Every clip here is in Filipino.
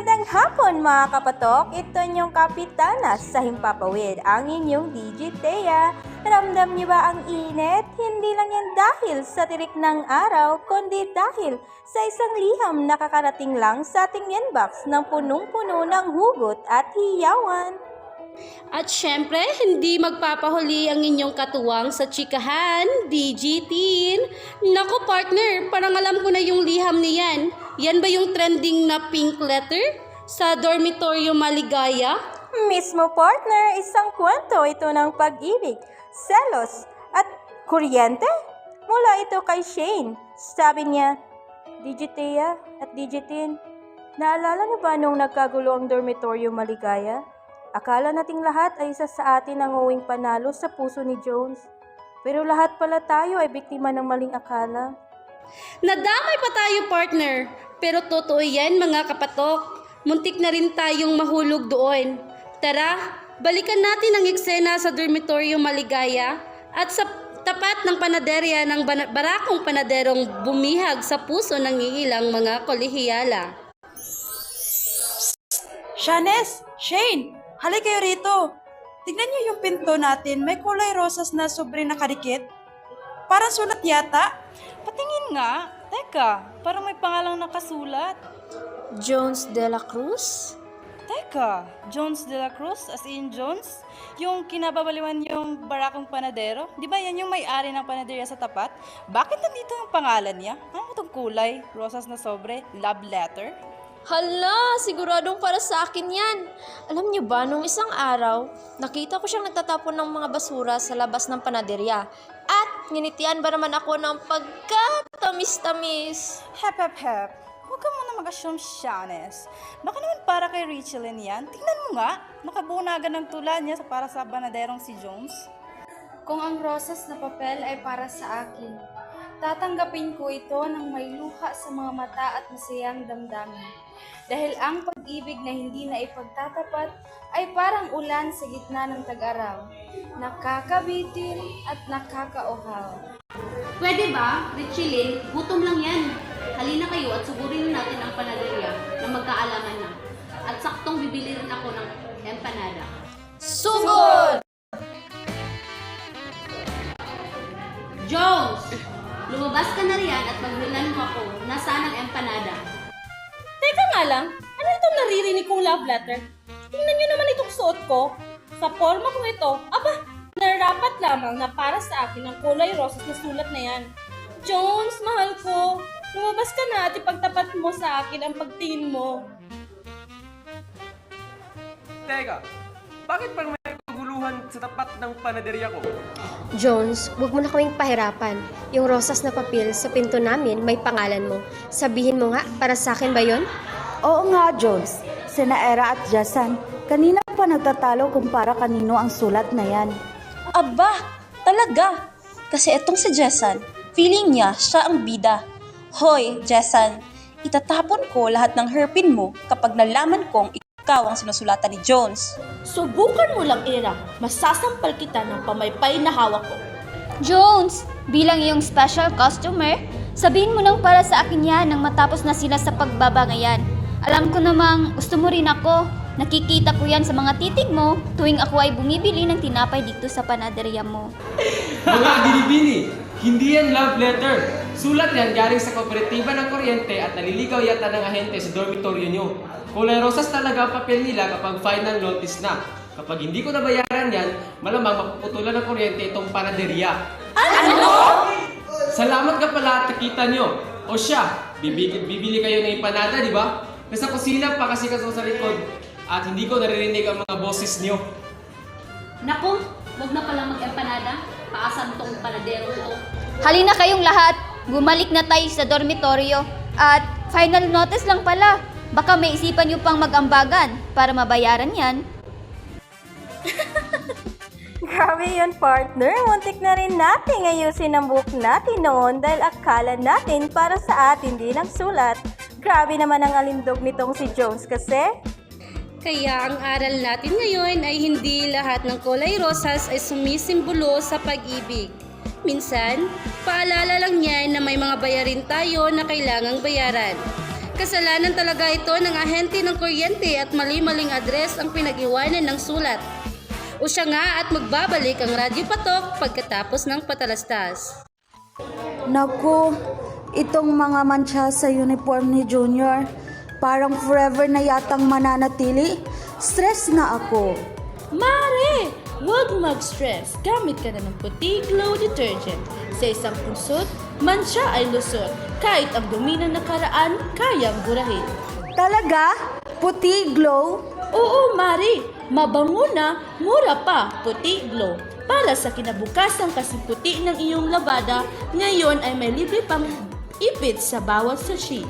Magandang hapon mga kapatok, ito inyong kapitana sa Himpapawid, ang inyong DJ Thea. Ramdam niyo ba ang init? Hindi lang yan dahil sa tirik ng araw, kundi dahil sa isang liham na kakarating lang sa ating inbox ng punong-puno ng hugot at hiyawan. At syempre, hindi magpapahuli ang inyong katuwang sa chikahan, DJ Teen. Naku partner, parang alam ko na yung liham niyan. Yan ba yung trending na pink letter sa dormitoryo Maligaya? Mismo partner, isang kwento ito ng pag-ibig, selos at kuryente. Mula ito kay Shane. Sabi niya, DJ Thea at DJ Teen, naalala niyo ba nung nagkagulo ang dormitoryo Maligaya? Akala nating lahat ay isa sa atin ang uwing panalo sa puso ni Jones. Pero lahat pala tayo ay biktima ng maling akala. Nadamay pa tayo partner, pero totoo yan mga kapatok. Muntik na rin tayong mahulog doon. Tara, balikan natin ang eksena sa dormitoryo Maligaya at sa tapat ng panaderya ng barakong panaderong bumihag sa puso ng iilang mga kolehiyala. Shanes! Shane! Halay kayo rito! Tignan niyo yung pinto natin, may kulay rosas na sobre nakadikit. Parang sulat yata. Patingin nga. Teka, parang may pangalang nakasulat. Jones de la Cruz? Teka, Jones de la Cruz, as in Jones? Yung kinababaliwan yung barakong panadero? Di ba yan yung may-ari ng panaderya sa tapat? Bakit nandito yung pangalan niya? Ano itong kulay? Rosas na sobre? Love letter? Hala, siguradong para sa akin yan. Alam niyo ba, nung isang araw, nakita ko siyang nagtatapon ng mga basura sa labas ng panaderya. At nginitian ba naman ako ng pagkatamis-tamis? Hep, hep, hep. Huwag ka muna mag-assume, Shanes. Baka naman para kay Richelyn yan. Tingnan mo nga, nakabunagan ng tula niya para sa banaderong si Jones. Kung ang rosas na papel ay para sa akin, tatanggapin ko ito ng may luha sa mga mata at masayang damdamin. Dahil ang pag-ibig na hindi na ipagtatapat ay parang ulan sa gitna ng tag-araw, nakakabitin at nakakauhaw. Pwede ba, Richelyn? Gutom lang yan. Halina kayo at sugurin natin ang panaderya na magkaalaman na. At saktong bibili rin ako ng empanada. Sugod! Jones! Lumabas ka na riyan at magbilan mo ako. Nasaan ang empanada? Teka nga lang, ano itong naririnig kong love letter? Tingnan nyo naman itong suot ko. Sa forma kong ito, aba, narapat lamang na para sa akin ang kulay rosas na sulat na yan. Jones, mahal ko, lumabas ka na at ipagtapat mo sa akin ang pagtingin mo. Teka, bakit parang may kaguluhan sa tapat ng panaderya ko? Jones, huwag mo na kaming pahirapan. Yung rosas na papel sa pinto namin may pangalan mo. Sabihin mo nga, para sa akin ba yon? Oo nga, Jones. Sina Era at Jason, kanina pa nagtatalo kung para kanino ang sulat na yan. Aba, talaga! Kasi itong si Jessan, feeling niya siya ang bida. Hoy, Jessan, itatapon ko lahat ng hairpin mo kapag nalaman kong ikaw ang sinusulatan ni Jones. Subukan mo lang, Ira. Masasampal kita ng pamaypay na hawak ko. Jones, bilang iyong special customer, sabihin mo nang para sa akin yan nang matapos na sila sa pagbabangayan. Alam ko namang gusto mo rin ako. Nakikita ko yan sa mga titig mo tuwing ako ay bumibili ng tinapay dito sa panaderya mo. Mga binibini, hindi yan love letter. Sulat yan galing sa kooperatiba ng kuryente at naliligaw yata ng ahente sa dormitoryo nyo. Kulay rosas talaga ang papel nila kapag final notice na. Kapag hindi ko nabayaran yan, malamang mapuputulan ng kuryente itong panaderya. Ano? Salamat ka pala at nakita nyo. O siya, bibili kayo ng empanada, di ba? Nasa kusina pa kasi kaso sa likod at hindi ko naririnig ang mga boses nyo. Naku, wag na pala mag-empanada. Paasan tong panadero ito. Halina kayong lahat, bumalik na tayo sa dormitoryo. At final notice lang pala. Baka may isipan nyo pang mag-ambagan para mabayaran yan. Grabe yun, partner. Muntik na rin natin ayusin ang book natin noon dahil akala natin para sa atin din ang sulat. Grabe naman ang alindog nitong si Jones kasi. Kaya ang aral natin ngayon ay hindi lahat ng kulay rosas ay sumisimbolo sa pag-ibig. Minsan, paalala lang yan na may mga bayarin tayo na kailangang bayaran. Kasalanan talaga ito ng ahente ng kuryente at mali-maling address ang pinag-iwanan ng sulat. O siya nga at magbabalik ang radyo patok pagkatapos ng patalastas. Naku, itong mga mancha sa uniform ni Junior, parang forever na yatang mananatili. Stress na ako. Mare, huwag mag-stress. Gamit ka na ng puti glow detergent. Sa isang punsot, mancha ay lusot. Kahit ang dumi ng nakaraan, kayang burahin. Talaga? Puti glow? Oo, Mare. Mabango na, mura pa, puti glow. Para sa kinabukasan kasi puti ng iyong labada, ngayon ay may libre pang ipit sa bawat sachet.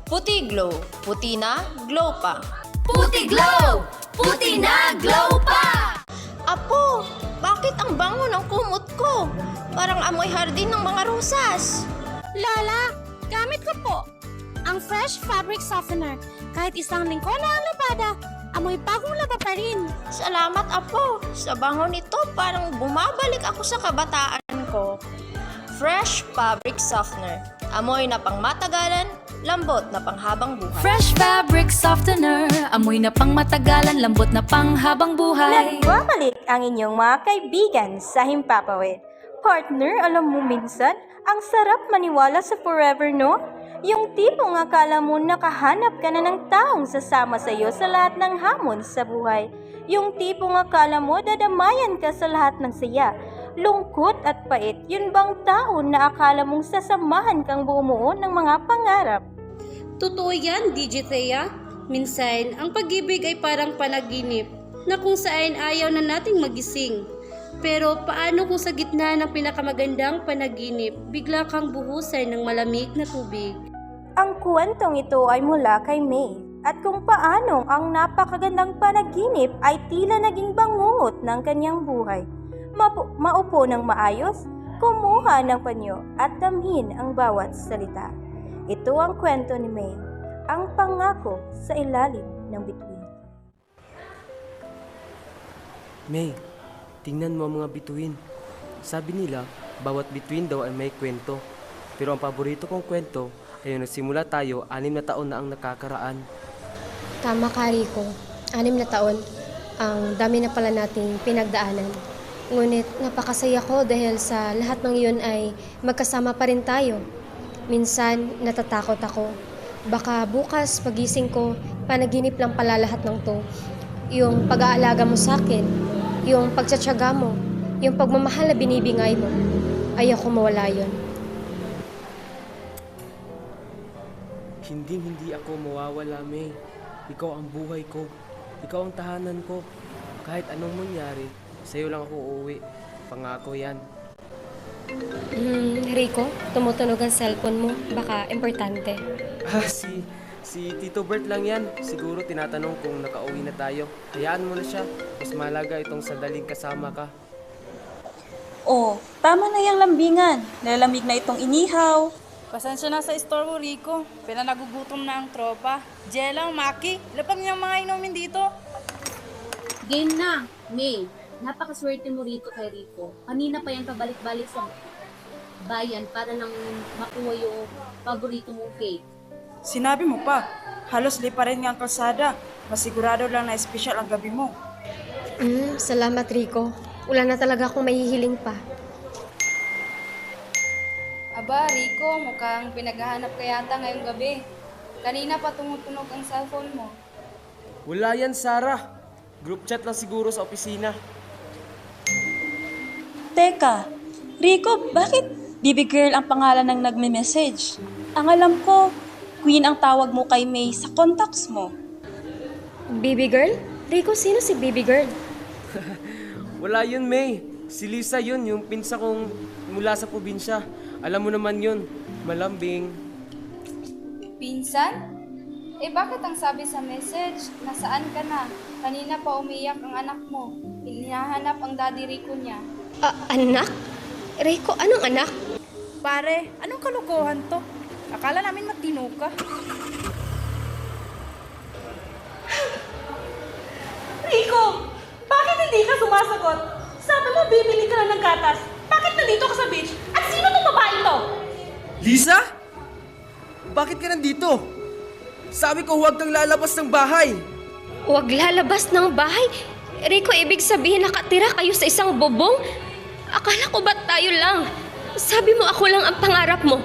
Puti glow. Puti na, glow pa. Puti glow! Puti na, glow pa! Apo, bakit ang bango ng kumot ko? Parang amoy hardin ng mga rosas. Lola, gamit ko po ang Fresh Fabric Softener. Kahit isang linggo na ang labada, amoy bagong laba pa rin. Salamat, Apo. Sa bango nito, parang bumabalik ako sa kabataan ko. Fresh Fabric Softener. Amoy na pang matagalan, lambot na panghabang buhay. Fresh Fabric Softener, amoy na pang matagalan, lambot na panghabang buhay. Nagbabalik ang inyong mga kaibigan sa Himpapawid. Partner, alam mo minsan, ang sarap maniwala sa forever, no? Yung tipong akala mo nakahanap ka na ng taong sasama sa iyo sa lahat ng hamon sa buhay. Yung tipong akala mo dadamayan ka sa lahat ng saya, lungkot at pait. Yun bang tao na akala mong sasamahan kang bumuo ng mga pangarap? Totoo yan, DJ Thea. Minsan, ang pag-ibig ay parang panaginip na kung saan ayaw na nating magising. Pero paano kung sa gitna ng pinakamagandang panaginip, bigla kang buhusan ng malamig na tubig? Ang kwentong ito ay mula kay May at kung paano ang napakagandang panaginip ay tila naging bangungot ng kanyang buhay. Maupo ng maayos, kumuha ng panyo at damhin ang bawat salita. Ito ang kwento ni May, ang pangako sa ilalim ng bituin. May, tingnan mo ang mga bituin. Sabi nila, bawat bituin daw ay may kwento. Pero ang paborito kong kwento ay yung nagsimula tayo 6 na taon na ang nakakaraan. Tama ka, Rico. 6 na taon. Ang dami na pala nating pinagdaanan. Ngunit napakasaya ko dahil sa lahat ng iyon ay magkasama pa rin tayo. Minsan natatakot ako. Baka bukas pagising ko, panaginip lang pala lahat ng to. Yung pag-aalaga mo sa akin, yung pagtsatsaga mo, yung pagmamahal na binibingay mo. Ayoko mawala yun. Hindi ako mawawala, May. Ikaw ang buhay ko. Ikaw ang tahanan ko. Kahit anong mangyari, sa'yo lang ako uuwi. Pangako yan. Rico, tumutunog ang cellphone mo. Baka importante. Si Tito Bert lang yan. Siguro tinatanong kung nakauwi na tayo. Hayaan mo na siya. Mas malaga itong sandaling kasama ka. Oh, tama na yung lambingan. Nalamig na itong inihaw. Pasensya na sa store mo, Rico. Nagugutom na ang tropa. Jellang, Maki, lapag niyang mga inumin dito. Game na, May. Napakaswerte mo rito kay Rico. Kanina pa yan pabalik-balik sa bayan para lang makuha yung paborito mong cake. Sinabi mo pa, halos di pa rin nga ang kalsada. Masigurado lang na espesyal ang gabi mo. Salamat, Rico. Wala na talaga akong mahihiling pa. Aba, Rico, mukhang pinaghahanap ka yata ngayong gabi. Kanina pa tumutunog ang cellphone mo. Wala yan, Sarah. Group chat lang siguro sa opisina. Teka, Rico, bakit Baby Girl ang pangalan ng nagme-message? Ang alam ko, Queen ang tawag mo kay May sa contacts mo. Baby girl? Rico, sino si baby girl? Wala yun, May. Si Lisa yun, yung pinsa kong mula sa probinsya. Alam mo naman yun, malambing. Pinsan? Bakit ang sabi sa message, nasaan ka na? Kanina pa umiyak ang anak mo. Hinahanap ang daddy Rico niya. Anak? Rico, anong anak? Pare, anong kalokohan to? Akala namin matino ka. Rico, bakit hindi ka sumasagot? Sabi mo bibili ka na ng gatas. Bakit nandito ka sa beach? At sino tong babae to? Lisa? Bakit ka nandito? Sabi ko huwag kang lalabas ng bahay! Huwag lalabas ng bahay? Rico, ibig sabihin nakatira kayo sa isang bubong? Akala ko ba't tayo lang? Sabi mo ako lang ang pangarap mo.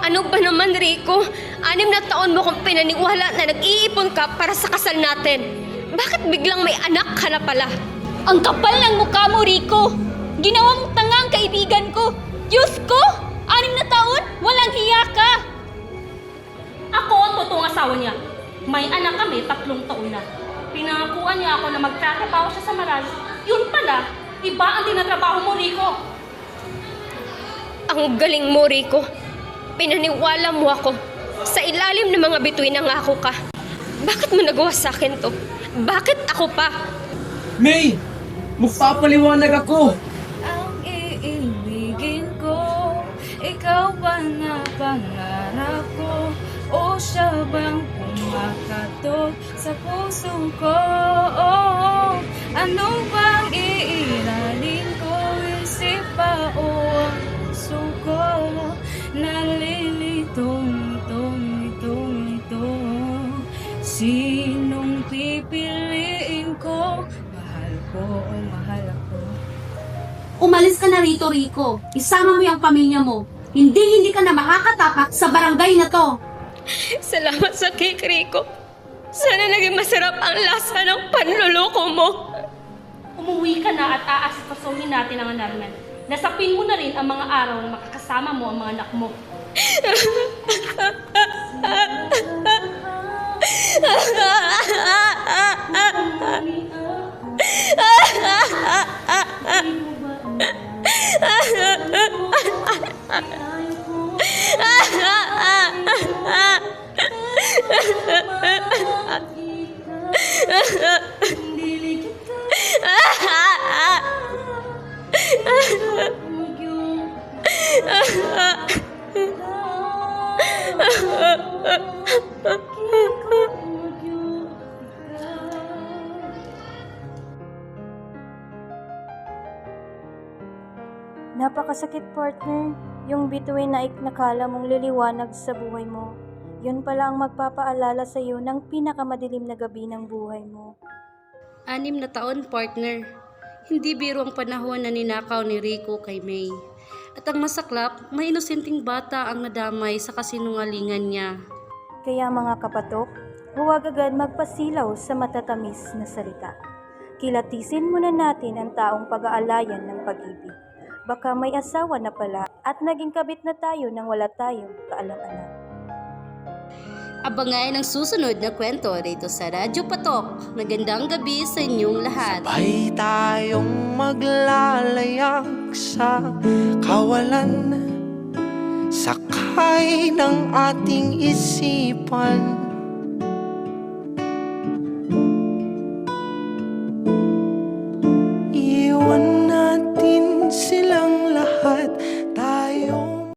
Ano ba naman, Rico? 6 na taon mo kong pinaniwala na nag-iipon ka para sa kasal natin. Bakit biglang may anak ka na pala? Ang kapal ng mukha mo, Rico! Ginawa mong tanga ang kaibigan ko! Diyos ko! 6 na taon? Walang hiya ka! Ako ang totoong asawa niya. May anak kami, 3 taon na. Pinangakuan niya ako na magtatrabaho siya sa Marali. Yun pala, iba ang tinatrabaho mo, Rico. Ang galing mo, Rico. Pinaniwala mo ako. Sa ilalim ng mga bituin nangako ka. Bakit mo nagawa sa akin to? Bakit ako pa? May! Magpapaliwanag ako! Ang iibigin ko, ikaw ba na pangarap ko? O siya bang kumakatok sa puso ko? Ano bang iiralin ko? Isip pa o ang puso ko? Nalilitong ito. Sinong pipiliin ko? Mahal ko o mahal ako? Umalis ka na rito, Rico. Isama mo yung pamilya mo. Hindi ka na makakatapak sa barangay na to. Salamat sa cake, Rico. Sana naging masarap ang lasa ng panluloko mo. Umuwi ka na at aasikasohin natin ang annulment. Nasapin mo na rin ang mga araw na makakasama mo ang mga anak mo. Napakasakit, partner. Yung bituin na nakala mong liliwanag sa buhay mo. Yun pala ang magpapaalala sa iyo ng pinakamadilim na gabi ng buhay mo. 6 na taon, partner. Hindi biro ang panahon na ninakaw ni Rico kay May. At ang masaklap, may inosenteng bata ang nadamay sa kasinungalingan niya. Kaya mga kapatok, huwag agad magpasilaw sa matatamis na salita. Kilatisin muna natin ang taong pag-aalayan ng pag-ibig. Baka may asawa na pala at naging kabit na tayo nang wala tayong kaalam-alam. Abangan ang susunod na kwento rito sa Radyo Patok. Magandang gabi sa inyong lahat. Sabay tayong maglalayag sa kawalan, sakay ng ating isipan.